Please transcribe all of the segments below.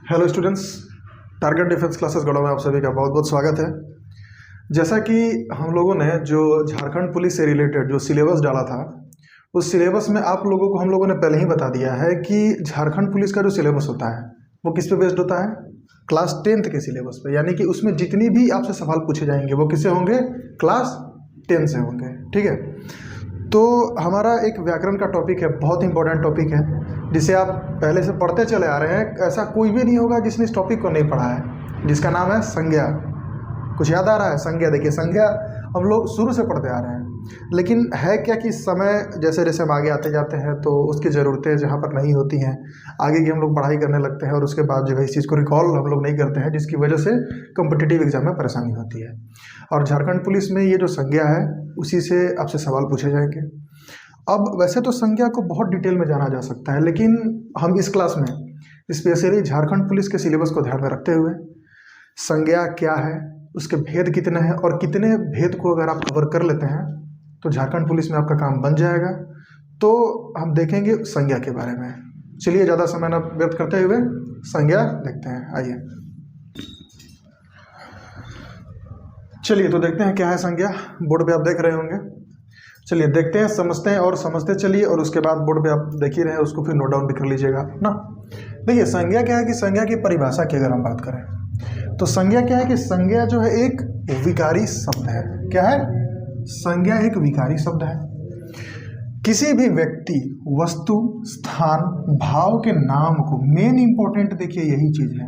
Hello students, target defence classes Garhwa में आप सभी का बहुत बहुत स्वागत है। जैसा कि हम लोगों ने जो झारखंड पुलिस से रिलेटेड जो सिलेबस डाला था, उस सिलेबस में आप लोगों को हम लोगों ने पहले ही बता दिया है कि झारखंड पुलिस का जो सिलेबस होता है वो किस पे बेस्ड होता है, क्लास 10th के सिलेबस पे। यानी कि उसमें जितनी भी आपसे सवाल पूछे जाएंगे वो किससे होंगे, क्लास 10 से होंगे। ठीक है, तो हमारा एक व्याकरण का टॉपिक है, बहुत इंपॉर्टेंट टॉपिक है, जिसे आप पहले से पढ़ते चले आ रहे हैं। ऐसा कोई भी नहीं होगा जिसने इस टॉपिक को नहीं पढ़ा है, जिसका नाम है संज्ञा। कुछ याद आ रहा है? संज्ञा, देखिए संज्ञा हम लोग शुरू से पढ़ते आ रहे हैं, लेकिन है क्या कि समय जैसे जैसे हम आगे आते जाते हैं तो उसकी ज़रूरतें जहाँ पर नहीं होती हैं, आगे की हम लोग पढ़ाई करने लगते हैं और उसके बाद जो है इस चीज़ को रिकॉल हम लोग नहीं करते हैं, जिसकी वजह से कॉम्पिटिटिव एग्जाम में परेशानी होती है। और झारखंड पुलिस में ये जो संज्ञा है उसी से आपसे सवाल पूछे जाएंगे। अब वैसे तो संज्ञा को बहुत डिटेल में जाना जा सकता है, लेकिन हम इस क्लास में स्पेशली झारखंड पुलिस के सिलेबस को ध्यान में रखते हुए संज्ञा क्या है, उसके भेद कितने हैं और कितने भेद को अगर आप कवर कर लेते हैं तो झारखंड पुलिस में आपका काम बन जाएगा। तो हम देखेंगे संज्ञा के बारे में। चलिए ज़्यादा समय न व्यर्थ करते हुए संज्ञा देखते हैं, आइए। चलिए तो देखते हैं क्या है संज्ञा। बोर्ड पे आप देख रहे होंगे, चलिए देखते हैं, समझते हैं और समझते चलिए, और उसके बाद बोर्ड पे आप देख ही रहे हैं, उसको फिर नोट डाउन भी कर लीजिएगा ना। देखिए संज्ञा क्या है कि संज्ञा की परिभाषा की अगर हम बात करें तो संज्ञा क्या है कि संज्ञा जो है एक विकारी शब्द है। क्या है? संज्ञा एक विकारी शब्द है। किसी भी व्यक्ति, वस्तु, स्थान, भाव के नाम को, मेन इंपॉर्टेंट देखिए यही चीज है,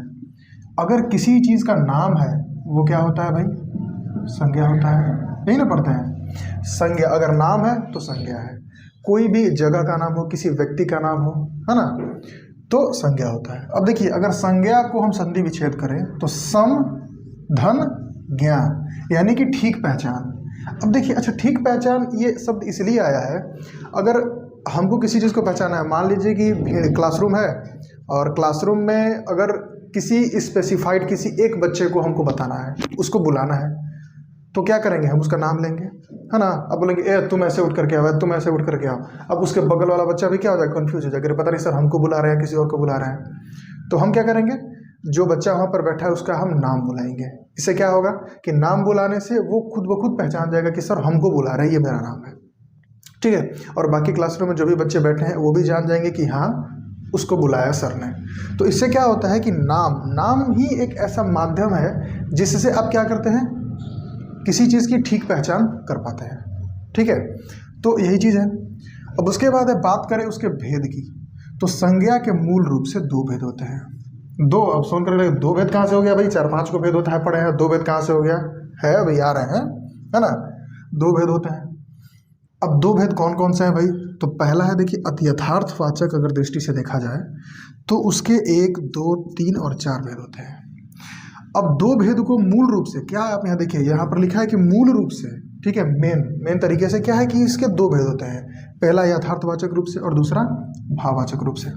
अगर किसी चीज का नाम है वो क्या होता है भाई? संज्ञा होता है। यही ना पढ़ते हैं, संज्ञा अगर नाम है तो संज्ञा है। कोई भी जगह का नाम हो, किसी व्यक्ति का नाम हो, है ना, तो संज्ञा होता है। अब देखिए अगर संज्ञा को हम संधि विच्छेद करें तो सम धन ज्ञा, यानी कि ठीक पहचान। अब देखिए अच्छा, ठीक पहचान ये शब्द इसलिए आया है, अगर हमको किसी चीज़ को पहचाना है, मान लीजिए कि क्लासरूम है और क्लासरूम में अगर किसी स्पेसिफाइड किसी एक बच्चे को हमको बताना है, उसको बुलाना है, तो क्या करेंगे? हम उसका नाम लेंगे, है ना। अब बोलेंगे ए तुम ऐसे उठ करके आओ, तुम ऐसे उठ करके आओ। अब उसके बगल वाला बच्चा भी क्या हो जाएगा? कंफ्यूज हो जाएगा, पता नहीं सर हमको बुला रहे हैं किसी और को बुला रहे हैं। तो हम क्या करेंगे, जो बच्चा वहाँ पर बैठा है उसका हम नाम बुलाएंगे। इससे क्या होगा कि नाम बुलाने से वो खुद ब खुद पहचान जाएगा कि सर हमको बुला रहे हैं, ये मेरा नाम है। ठीक है, और बाकी क्लासरूम में जो भी बच्चे बैठे हैं वो भी जान जाएंगे कि हाँ उसको बुलाया सर ने। तो इससे क्या होता है कि नाम ही एक ऐसा माध्यम है जिससे आप क्या करते हैं, किसी चीज़ की ठीक पहचान कर पाते हैं। ठीक है, तो यही चीज़ है। अब उसके बाद है बात करें उसके भेद की, तो संज्ञा के मूल रूप से दो भेद होते हैं। दो, अब सुन कर दो भेद कहाँ से हो गया भाई? 4-5 को भेद होता है, पढ़े हैं, दो भेद कहाँ से हो गया है? अभी आ रहे हैं, है ना। दो भेद होते हैं। अब दो भेद कौन कौन से हैं भाई? तो पहला है देखिए अत्यथार्थवाचक, अगर दृष्टि से देखा जाए तो उसके 1, 2, 3 और 4 भेद होते हैं। अब दो भेद को मूल रूप से क्या, आप यहाँ देखिए यहाँ पर लिखा है कि मूल रूप से, ठीक है, मेन तरीके से क्या है कि इसके दो भेद होते हैं, पहला यथार्थवाचक रूप से और दूसरा भाववाचक रूप से।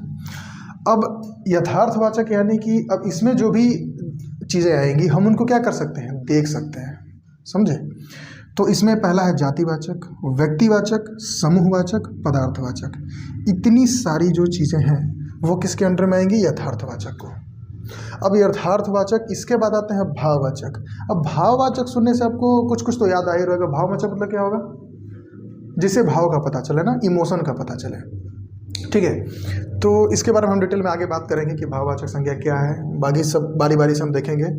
अब यथार्थवाचक यानी कि अब इसमें जो भी चीज़ें आएंगी हम उनको क्या कर सकते हैं, देख सकते हैं, समझे। तो इसमें पहला है जातिवाचक, व्यक्तिवाचक, समूहवाचक, पदार्थवाचक। इतनी सारी जो चीज़ें हैं वो किसके अंडर में आएंगी? यथार्थवाचक को। अब यथार्थवाचक, इसके बाद आते हैं भाववाचक। अब भाववाचक सुनने से आपको कुछ कुछ तो याद आ ही रहेगा। भाववाचक मतलब क्या होगा? जिसे भाव का पता चले ना, इमोशन का पता चले। ठीक है, तो इसके बारे में हम डिटेल में आगे बात करेंगे कि भाववाचक संज्ञा क्या है, बाकी सब बारी बारी से हम देखेंगे।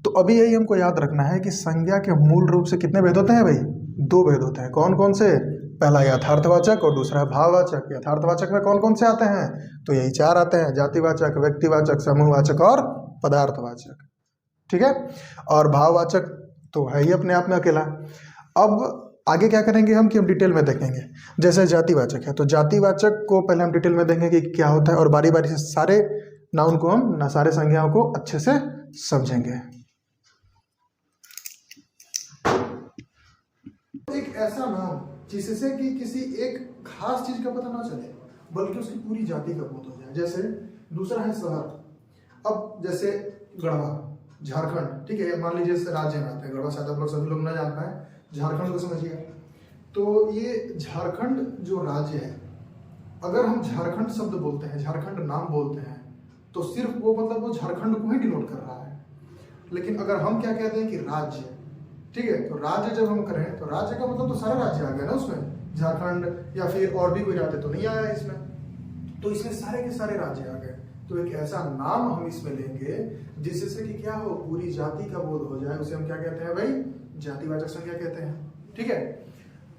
तो अभी यही हमको याद रखना है कि संज्ञा के मूल रूप से कितने भेद होते हैं भाई? दो भेद होते हैं। कौन कौन से? पहला यथार्थवाचक और दूसरा भाववाचक। यथार्थवाचक में कौन कौन से आते हैं? तो यही 4 आते हैं, जातिवाचक, व्यक्तिवाचक, समूहवाचक और पदार्थवाचक। ठीक है, और भाववाचक तो है ही अपने आप में अकेला। अब आगे क्या करेंगे हम कि हम डिटेल में देखेंगे। जैसे जातिवाचक है तो जातिवाचक को पहले हम डिटेल में देखेंगे कि क्या होता है, और बारी बारी से सारे नाउन को हम ना सारे संज्ञाओं को अच्छे से समझेंगे। एक ऐसा नाम जिससे कि किसी एक खास चीज का पता ना चले बल्कि उसकी पूरी जाति का बोध हो जाए। जैसे दूसरा है शहर। अब जैसे गढ़वा, झारखंड, ठीक है, मान लीजिए राज्य में आता है गढ़वा, शायद आप लोग सभी लोग ना जान पाए, झारखंड को समझिए। तो ये झारखंड जो राज्य है, अगर हम झारखंड शब्द बोलते हैं, झारखंड नाम बोलते हैं, तो सिर्फ वो मतलब वो झारखंड को ही डिनोट कर रहा है। लेकिन अगर हम क्या कहते हैं कि राज्य, ठीक है, तो राज्य जब हम करें तो राज्य का मतलब तो सारे राज्य आ गए ना उसमें, झारखंड या फिर और भी कोई राज्य तो नहीं आया इसमें, तो इसमें सारे के सारे राज्य आ गए। तो एक ऐसा नाम हम इसमें लेंगे जिससे कि क्या हो, पूरी जाति का बोध हो जाए, उसे हम क्या कहते हैं भाई, जातिवाचक संज्ञा कहते हैं। ठीक है,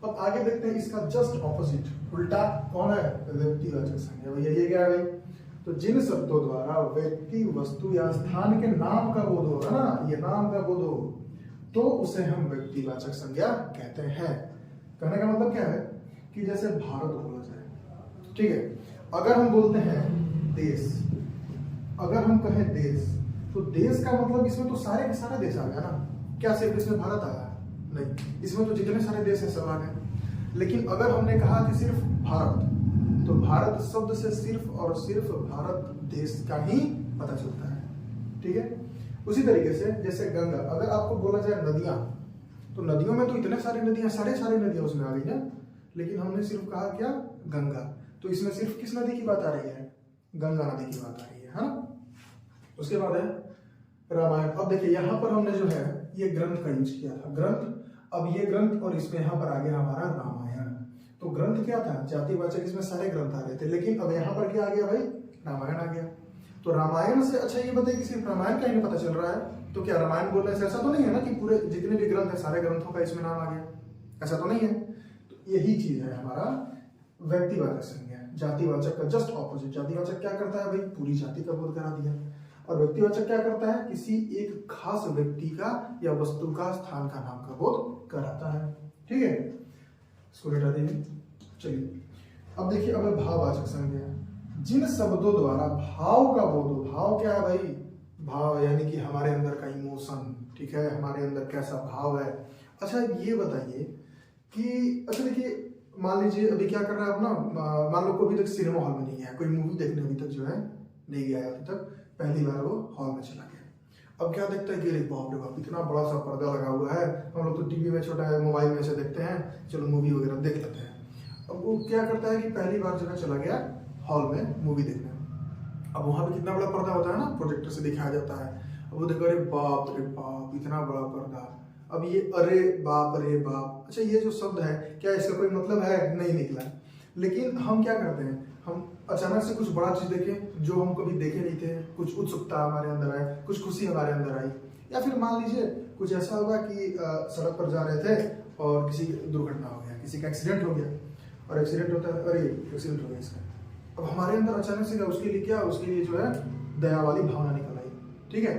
अब आगे देखते हैं इसका जस्ट ऑपोजिट, उल्टा कौन है, व्यक्तिवाचक संज्ञा। भैया ये क्या है भाई, तो जिन शब्दों द्वारा व्यक्ति, वस्तु या स्थान के नाम का बोध होगा ना, ये नाम का बोध हो, तो उसे हम व्यक्तिवाचक संज्ञा कहते हैं। कहने का मतलब क्या है कि जैसे भारत बोला जाए, ठीक है, अगर हम बोलते हैं देश, अगर हम कहें देश, तो देश का मतलब इसमें तो सारे के सारे देश आ गया ना, क्या सिर्फ इसमें भारत आया, नहीं, इसमें तो जितने सारे देश हैं सब आ गए। लेकिन अगर हमने कहा कि सिर्फ भारत, तो भारत शब्द से सिर्फ और सिर्फ भारत देश का ही पता चलता है। ठीक है, उसी तरीके से जैसे गंगा, अगर आपको बोला जाए नदियां, तो नदियों में तो इतने सारी नदियां, सारे नदियां उसमें आ गई ना, लेकिन हमने सिर्फ कहा क्या, गंगा, तो इसमें सिर्फ किस नदी की बात आ रही है, गंगा नदी की बात आ रही है ना। उसके बाद है रामायण। अब देखिए यहाँ पर हमने जो है ये ग्रंथ का यूज किया था, ग्रंथ। अब ये ग्रंथ और इसमें यहाँ पर आ गया हमारा रामायण। तो ग्रंथ क्या था, जातिवाचक, इसमें सारे ग्रंथ आ रहे थे, लेकिन अब यहाँ पर क्या आ गया भाई, रामायण आ गया। तो रामायण से, अच्छा ये बताइए कि सिर्फ रामायण का ही पता चल रहा है, तो क्या रामायण बोलने से ऐसा तो नहीं है ना कि पूरे जितने भी ग्रंथ है सारे ग्रंथों का इसमें नाम आ गया, ऐसा तो नहीं है। तो यही चीज है हमारा व्यक्तिवाचक संज्ञा। जातिवाचक का जस्ट ऑपोजिट, जातिवाचक क्या करता है भाई, पूरी जाति का बोध करा दिया, और व्यक्तिवाचक क्या करता है, किसी एक खास व्यक्ति का या वस्तु का, स्थान का नाम का बोध कराता है। ठीक है, इसको हटा दीजिए। चलिए अब देखिए, अब भाववाचक संज्ञा, जिन शब्दों द्वारा भाव का बोध हो। भाव क्या है भाई, भाव यानी कि हमारे अंदर का इमोशन, ठीक है, हमारे अंदर कैसा भाव है। अच्छा ये बताइए कि, अच्छा देखिए मान लीजिए अभी क्या कर रहा है अपना, मान लो कोई अभी तक सिनेमा हॉल में नहीं गया, कोई मूवी देखने अभी तक जो है नहीं गया है, अभी तक पहली बार वो हॉल में चला गया। अब क्या देखता है कि अरे बाप रे बाप, इतना बड़ा सा पर्दा लगा हुआ है, हम लोग तो टीवी में छोटा है, मोबाइल में ऐसे देखते हैं, चलो मूवी वगैरह देख लेते हैं। अब वो क्या करता है कि पहली बार जो है चला गया हॉल में मूवी देखने। अब वहां पे कितना बड़ा पर्दा होता है ना, प्रोजेक्टर से दिखाया जाता है। अब वो देखो अरे बाप रे बाप, इतना बड़ा पर्दा। अब ये अरे बाप, अच्छा ये जो शब्द है क्या इसका कोई मतलब है, नहीं निकला। लेकिन हम क्या करते हैं, हम अचानक से कुछ बड़ा चीज देखें जो हम कभी देखे नहीं थे, कुछ उत्सुकता हमारे अंदर आए, कुछ खुशी हमारे अंदर आई, या फिर मान लीजिए कुछ ऐसा होगा कि सड़क पर जा रहे थे और किसी दुर्घटना हो गया, किसी का एक्सीडेंट हो गया, और एक्सीडेंट होता है, अरे एक्सीडेंट हो गया इसका। अब हमारे अंदर अचानक से उसके लिए क्या, उसके लिए जो है दया वाली भावना निकल आई। ठीक है,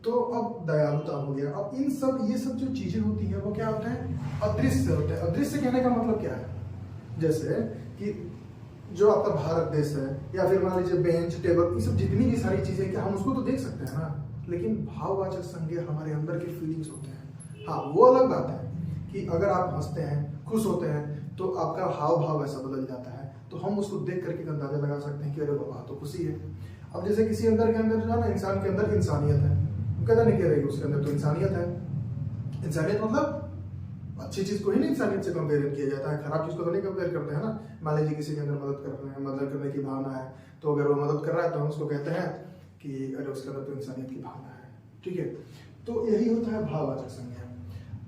तो अब दयालुता हो गया। अब इन सब, ये सब जो चीजें होती हैं वो क्या होते हैं, अदृश्य होते हैं। अदृश्य कहने का मतलब क्या है, जैसे कि जो आपका भारत देश है, या फिर मान लीजिए बेंच टेबल, ये सब जितनी भी सारी चीजें, क्या हम उसको तो देख सकते हैं ना, लेकिन भाववाचक संज्ञा हमारे अंदर के फीलिंग्स होते हैं। हाँ वो अलग बात है कि अगर आप हंसते हैं, खुश होते हैं, तो आपका हाव भाव ऐसा बदल जाता है, तो हम उसको देख करके अंदाजा लगा सकते हैं कि अरे बाबा तो खुशी है। अब जैसे किसी अंदर के अंदर जो है ना, इंसान के अंदर इंसानियत है, कहता नहीं कह रही उसके अंदर तो इंसानियत है। इंसानियत मतलब अच्छी चीज को ही नहीं इंसानियत से कंपेयर किया जाता है, खराब चीज को तो नहीं कंपेयर करते हैं ना। मान लीजिए किसी के अंदर मदद करने की भावना है, तो अगर वो मदद कर रहा है तो हम उसको कहते हैं कि अरे उसके अंदर तो इंसानियत की भावना है। ठीक है, तो यही होता है भाववाचक संज्ञा।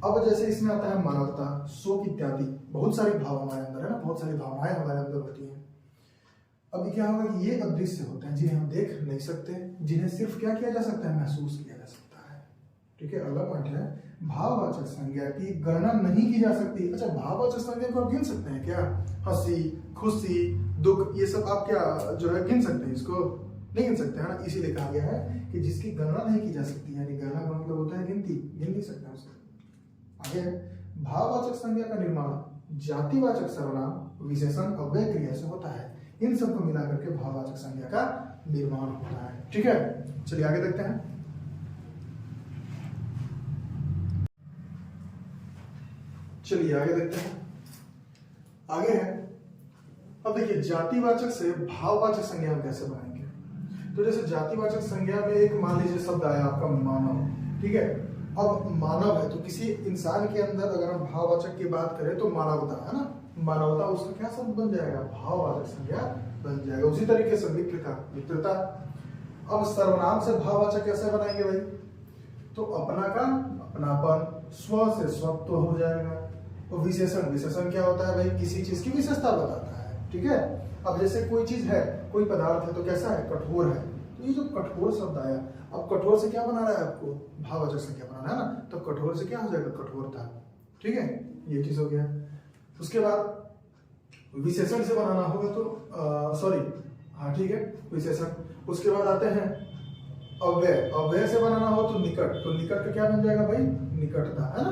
अब जैसे इसमें आता है मानवता, शोक इत्यादि, बहुत सारी भाव हमारे अंदर है ना, बहुत सारी भावनाएं हमारे अंदर होती हैं। अभी क्या होगा कि ये अदृश्य होते हैं, जिन्हें हम देख नहीं सकते, जिन्हें सिर्फ क्या किया जा सकता है, महसूस किया जा सकता है। ठीक है, अगला पॉइंट है भाववाचक संज्ञा की गणना नहीं की जा सकती। अच्छा, भाववाचक संज्ञा को आप गिन सकते हैं क्या, हंसी, खुशी, दुख, ये सब आप क्या जो है गिन सकते हैं, इसको नहीं गिन सकते है ना। इसीलिए कहा गया है कि जिसकी गणना नहीं की जा सकती, यानी गणना का मतलब होता है गिनती, गिन नहीं सकते उसको। आगे भाववाचक संज्ञा का निर्माण जातिवाचक सर्वनाम, विशेषण, अव्यय क्रिया से होता है। इन सबको मिलाकर के भाववाचक संज्ञा का निर्माण होता है। ठीक है, चलिए आगे देखते हैं। चलिए आगे देखते हैं, आगे है, अब देखिए जातिवाचक से भाववाचक संज्ञा हम कैसे बनाएंगे। तो जैसे जातिवाचक संज्ञा में एक मान लीजिए शब्द आया आपका मानव। ठीक है, अब मानव है तो किसी इंसान के अंदर अगर हम भाववाचक की बात करें तो मानवता है ना, मानवता उसका क्या शब्द बन जाएगा, भाववाचक संज्ञा बन जाएगा। उसी तरीके से मित्रता, मित्रता, अब सर्वनाम से भाववाचक कैसे बनाएंगे भाई? तो अपना का अपनापन, स्व से स्वत्व हो जाएगा। तो विशेषण, विशेषण क्या होता है भाई? किसी चीज की विशेषता बताता है, ठीक है। अब जैसे कोई चीज है, कोई पदार्थ है, तो कैसा है? कठोर है। तो ये जो कठोर शब्द आया, अब कठोर से क्या बना रहा है आपको? भाववाचक संज्ञा बनाना है ना, तो कठोर से क्या हो जाएगा? कठोरता, ठीक है, ये चीज हो गया। उसके बाद विशेषण से बनाना होगा तो सॉरी, हाँ ठीक है, विशेषण। उसके बाद आते हैं अव्यय, अव्यय से बनाना हो तो निकट, तो निकट का क्या बन जाएगा भाई? निकटता, है ना,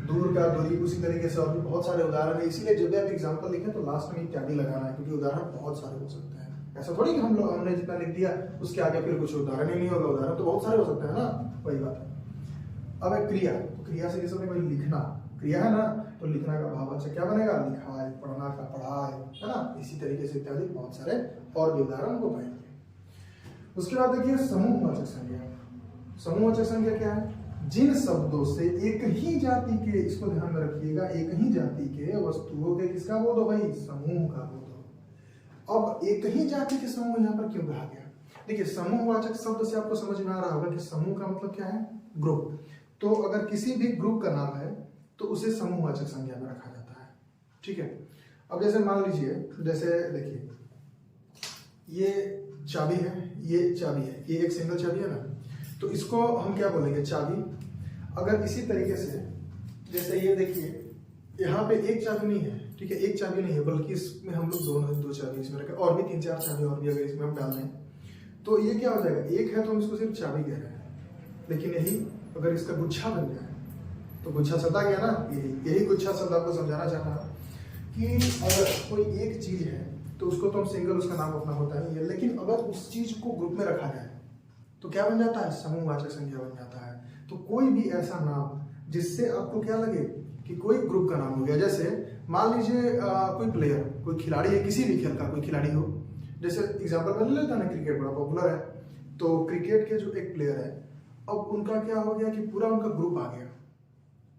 दूर का, दूरी। उसी तरीके से और भी बहुत सारे उदाहरण है, इसीलिए जब भी आप एग्जाम्पल लिखें तो लास्ट में इत्यादि लगाना है, क्योंकि उदाहरण बहुत सारे हो सकते हैं। ऐसा थोड़ी कि हमने जितना लिख दिया उसके आगे फिर कुछ उदाहरण ही नहीं होगा, उदाहरण तो बहुत सारे हो सकते हैं ना, वही बात है। अब है क्रिया, तो क्रिया से जैसे भाई लिखना, क्रिया है ना, तो लिखना का भाववाचक क्या बनेगा? लिखाए, पढ़ना का पढ़ाए, है ना, इसी तरीके से इत्यादि बहुत सारे और भी उदाहरण हो पाएंगे। उसके बाद देखिए समूहवाचक संज्ञा। समूहवाचक संज्ञा क्या है? जिन शब्दों से एक ही जाति के, इसको ध्यान में रखिएगा, एक ही जाति के वस्तुओं के किसका बोध हो भाई? समूह का बोध हो। अब एक ही जाति के समूह यहाँ पर क्यों कहा गया? देखिए समूहवाचक शब्द से आपको समझ में आ रहा होगा कि समूह का मतलब क्या है? ग्रुप। तो अगर किसी भी ग्रुप का नाम है तो उसे समूहवाचक संज्ञा में रखा जाता है, ठीक है। अब जैसे मान लीजिए, जैसे देखिए ये चाबी है, ये चाबी है, ये एक सिंगल चाबी है ना, तो इसको हम क्या बोलेंगे? चाबी। अगर इसी तरीके से जैसे ये देखिए, यहाँ पे एक चाबी नहीं है, ठीक है, एक चाबी नहीं है, बल्कि इसमें हम लोग दो चाबी इसमें रखें, और भी 3-4 चाबी और भी अगर इसमें हम डाल दें तो ये क्या हो जाएगा? एक है तो हम इसको सिर्फ चाबी कह रहे हैं, लेकिन यही अगर इसका गुच्छा बन जाए तो गुच्छा शब्द आ गया ना, यही गुच्छा शब्द आपको समझाना चाह रहा कि अगर कोई एक चीज है तो उसको तो हम सिंगल, उसका नाम अपना होता ही है, लेकिन अगर उस चीज को ग्रुप में रखा जाए तो क्या बन जाता है? समूहवाचक संज्ञा बन जाता है। तो कोई भी ऐसा नाम जिससे आपको क्या लगे कि कोई ग्रुप का नाम हो गया, जैसे मान लीजिए कोई प्लेयर, कोई खिलाड़ी है, किसी भी खेल का कोई खिलाड़ी हो, जैसे एग्जाम्पल में ले लेता है ना, क्रिकेट बड़ा पॉपुलर है, तो क्रिकेट के जो एक प्लेयर है, अब उनका क्या हो गया कि पूरा उनका ग्रुप आ गया।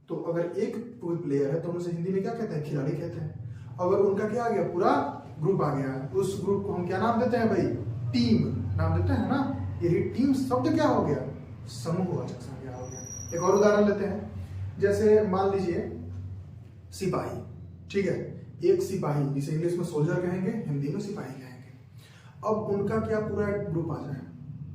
तो अगर एक कोई प्लेयर है तो हम उसे हिंदी में क्या कहते हैं? खिलाड़ी कहते हैं। अगर उनका क्या आ गया? पूरा ग्रुप आ गया, उस ग्रुप को हम क्या नाम देते हैं भाई? टीम नाम देते हैं ना। यही टीम शब्द क्या हो गया? समूहवाचक संज्ञा हो गया। एक और उदाहरण लेते हैं, जैसे मान लीजिए सिपाही, ठीक है, एक सिपाही, जिसे इंग्लिश में सोल्जर कहेंगे, हिंदी में सिपाही कहेंगे। अब उनका क्या पूरा एक ग्रुप आ जाए,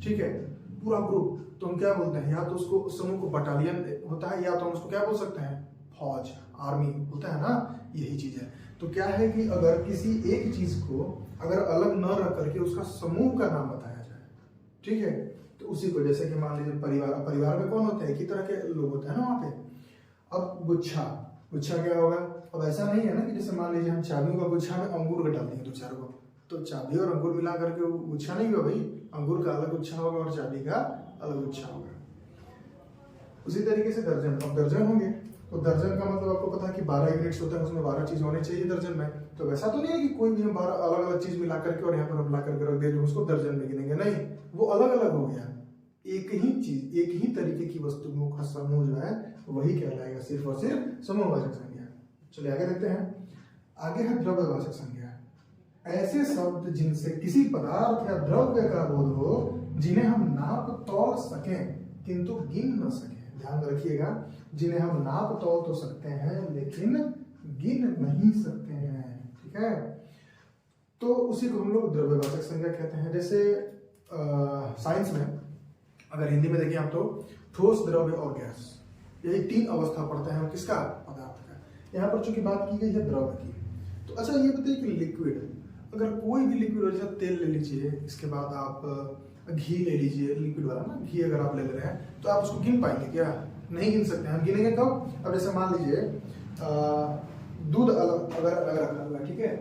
ठीक है, पूरा ग्रुप, तो हम क्या बोलते हैं? या तो उसको, उस समूह को बटालियन होता है, या तो हम उसको क्या बोल सकते हैं? फौज, आर्मी होता है ना, यही चीज है। तो क्या है कि अगर किसी एक चीज को अगर अलग न रख करके उसका समूह का नाम बताया जाए, ठीक है, तो उसी को, जैसे कि मान लीजिए परिवार, परिवार में कौन होते हैं? एक ही तरह के लोग होते हैं ना वहां पे। अब गुच्छा, गुच्छा क्या होगा? अब ऐसा नहीं है ना कि जैसे मान लीजिए हम चाबियों का गुच्छा में अंगूर डाल देंगे 2-4 को, तो चाबी और अंगूर मिला करके वो गुच्छा नहीं होगा भाई, अंगूर का अलग गुच्छा होगा और चाबी का अलग गुच्छा होगा। उसी तरीके से दर्जन, अब दर्जन होंगे तो दर्जन का मतलब आपको पता है कि 12 यूनिट्स होते हैं, उसमें 12 चीज होनी चाहिए दर्जन में। तो वैसा तो नहीं है कि कोई भी हम 12 अलग अलग चीज मिला करके और यहाँ पर हम ला करके रख दे, उसको दर्जन में गिनेंगे, नहीं, वो अलग अलग हो गया। एक ही चीज, एक ही तरीके की वस्तुओं का समूह जो है वही कहलाएगा सिर्फ और सिर्फ समूहवाचक संज्ञा। चलिए आगे देखते हैं। आगे है द्रव्यवाचक संज्ञा। ऐसे शब्द जिनसे किसी पदार्थ या द्रव्य का बोध हो, जिन्हें हम नाप तौल सकें किंतु गिन न सकें। ध्यान रखिएगा, जिन्हें हम नाप तौल तो सकते हैं लेकिन गिन नहीं सकते हैं, ठीक है, तो उसी को हम लोग द्रव्यवाचक संज्ञा कहते हैं। जैसे साइंस में अगर हिंदी में देखें आप तो ठोस, द्रव्य और गैस, यही 3 अवस्था पढ़ते हैं हम किसका? पदार्थ का। यहाँ पर चूंकि बात की गई है द्रव्य की, तो अच्छा ये बताइए कि लिक्विड, अगर कोई भी लिक्विड हो, जैसे तेल ले लीजिए, इसके बाद आप घी ले लीजिए, लिक्विड वाला ना, घी अगर आप ले रहे हैं तो आप उसको गिन पाएंगे क्या? नहीं गिन सकते। हम गिनेंगे कब? अब जैसे मान लीजिए दूध अलग अगर रखा हुआ है, ठीक है,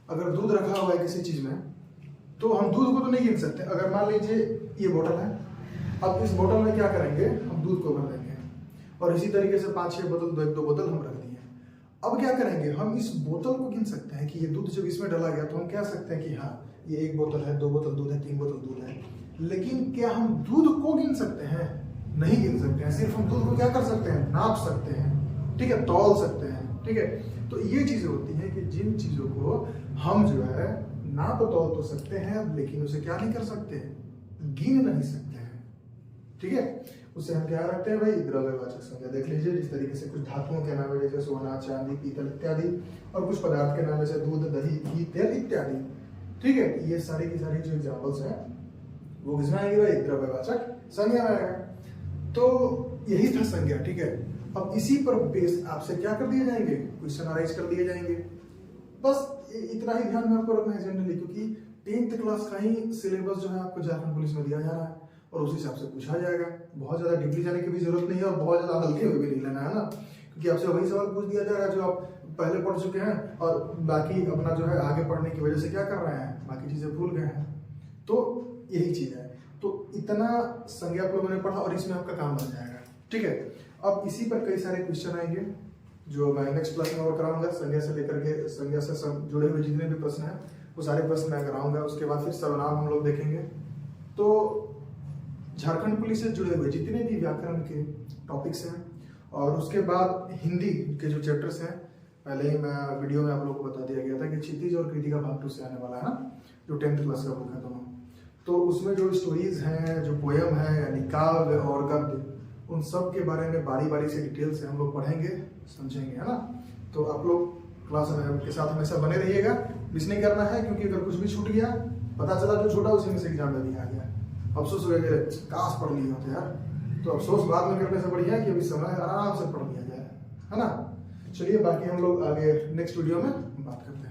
अगर दूध रखा हुआ है किसी चीज में, तो हम दूध को तो नहीं गिन सकते। अगर मान लीजिए ये बोतल है, अब इस बोतल में क्या करेंगे? हम दूध को भर देंगे, और इसी तरीके से 5-6 बोतल, 1-2 बोतल हम रख दिए। अब क्या करेंगे? हम इस बोतल को गिन सकते हैं कि ये दूध जब इसमें डाला गया तो हम कह सकते हैं कि हाँ ये 1 बोतल है, 2 बोतल दूध है, 3 बोतल दूध है। लेकिन क्या हम दूध को गिन सकते हैं? नहीं गिन सकते हैं। सिर्फ हम दूध को क्या कर सकते हैं? नाप सकते हैं, ठीक है, तौल सकते हैं, ठीक है। तो ये चीजें होती हैं कि जिन चीजों को हम जो है ना तो तोल तो सकते हैं, लेकिन उसे क्या नहीं कर सकते, गिन नहीं सकते हैं। ठीक है, उसे हम क्या रखते हैं भाई, द्रव्यवाचक संज्ञा। देख लीजिए जिस तरीके से कुछ धातुओं के नाम है जैसे सोना, चांदी, पीतल इत्यादि, और कुछ पदार्थ के नाम जैसे दूध, दही, घी, तेल इत्यादि। ठीक है, ये सारी की सारी जो एग्जाम्पल्स हैं वो किसमें आएंगे भाई, द्रव्यवाचक संज्ञा में आएगा। तो यही था संज्ञा। ठीक है, अब इसी पर बेस आपसे क्या कर दिए जाएंगे, क्वेश्चन अराइज कर दिए जाएंगे। बस इतना ही ध्यान में आपको रखना है जनरली, क्योंकि 10th क्लास का ही सिलेबस जो है आपको झारखंड पुलिस में दिया जा रहा है और उस हिसाब से पूछा जाएगा। बहुत ज्यादा डीपली जाने की भी जरूरत नहीं है और बहुत ज्यादा हल्के में भी नहीं लेना है ना, क्योंकि आपसे वही सवाल पूछ दिया जा रहा है जो आप पहले पढ़ चुके हैं और बाकी अपना जो है आगे पढ़ने की वजह से क्या कर रहे हैं, बाकी चीजें भूल गए हैं। तो यही चीज है। तो इतना संज्ञा आप लोगों ने पढ़ा और इसमें आपका काम बन जाएगा। ठीक है, अब इसी पर कई सारे क्वेश्चन आएंगे जो मैं नेक्स्ट क्लास में और कराऊंगा। संज्ञा से लेकर के संज्ञा से जुड़े हुए जितने भी प्रश्न हैं वो सारे प्रश्न मैं कराऊंगा। उसके बाद फिर सर्वनाम हम लोग देखेंगे। तो झारखंड पुलिस से जुड़े हुए जितने भी व्याकरण के टॉपिक्स हैं और उसके बाद हिंदी के जो चैप्टर्स हैं, पहले ही मैं वीडियो में आप लोगों को बता दिया गया था कि क्षितिज और कृतिका भाग 2 से आने वाला है ना, जो 10th क्लास का बुक है दोनों। तो उसमें जो स्टोरीज हैं, जो पोयम है यानी काव्य और गद्य, उन सब के बारे में बारी बारी से डिटेल से हम लोग पढ़ेंगे, समझेंगे, है ना। तो आप लोग क्लास में के साथ हमेशा बने रहिएगा, मिस नहीं करना है, क्योंकि अगर कुछ भी छूट गया, पता चला जो छूटा उसी में से एग्जाम में नहीं आ गया, अफसोस हो गया, काश पढ़ लिए होते यार। तो अफसोस बाद में करने से बढ़िया है कि अभी समय आराम से पढ़ लिया जाए, है ना। चलिए बाकी हम लोग आगे नेक्स्ट वीडियो में बात करते हैं।